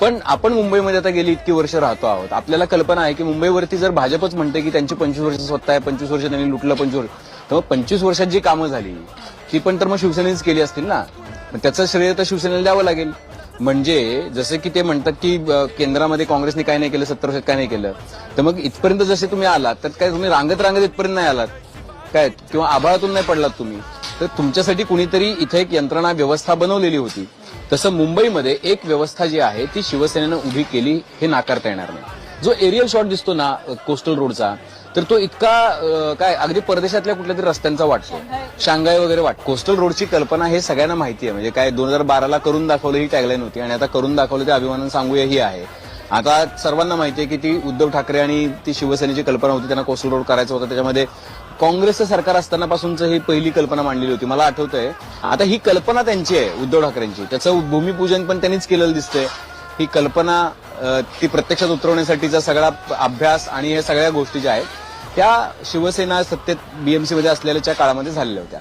आपण मुंबईमध्ये आता गेली इतकी वर्ष राहतो आहोत. आपल्याला कल्पना आहे की मुंबईवरती जर भाजपच म्हणते की त्यांची 25 वर्ष स्वतः आहे, 25 वर्ष त्यांनी लुटलं, 25 वर्ष, तर 25 वर्षात जी कामं झाली ती पण तर मग शिवसेनेनेच केली असतील ना. त्याचं श्रेय तर शिवसेनेला द्यावं लागेल. म्हणजे जसे की ते म्हणतात की केंद्रामध्ये काँग्रेसने काय नाही केलं, 70 वर्षात काय नाही केलं, तर मग इथपर्यंत जसे तुम्ही आलात तर काय तुम्ही रांगत इथपर्यंत नाही आलात काय, किंवा आभाळातून नाही पडलात तुम्ही, तर तुमच्यासाठी कुणीतरी इथे एक यंत्रणा व्यवस्था बनवलेली होती. तसं मुंबईमध्ये एक व्यवस्था जी आहे ती शिवसेनेनं उभी केली हे नाकारता येणार नाही. जो एरियल शॉट दिसतो ना कोस्टल रोडचा, तर तो इतका काय अगदी परदेशातल्या कुठल्या तरी रस्त्यांचा वाटतो, शांघाय वगैरे वाटतो. कोस्टल रोडची कल्पना हे सगळ्यांना माहिती आहे. म्हणजे काय 2012ला करून दाखवलं ही टॅगलाईन होती आणि आता करून दाखवलं ते अभिमानानं सांगूया ही आहे. आता सर्वांना माहिती आहे की ती उद्धव ठाकरे आणि ती शिवसेनेची कल्पना होती, त्यांना कोस्टल रोड करायचं होतं. त्याच्यामध्ये काँग्रेसचं सरकार असतानापासूनच ही पहिली कल्पना मांडलेली होती, मला आठवतंय. आता ही कल्पना त्यांची आहे, उद्धव ठाकरेंची. त्याचं भूमिपूजन पण त्यांनीच केलेलं दिसतंय. ही कल्पना ती प्रत्यक्षात उतरवण्यासाठीचा सगळा अभ्यास आणि हे सगळ्या गोष्टी ज्या आहेत त्या शिवसेना सत्तेत बीएमसीमध्ये असलेल्या काळामध्ये झालेल्या होत्या.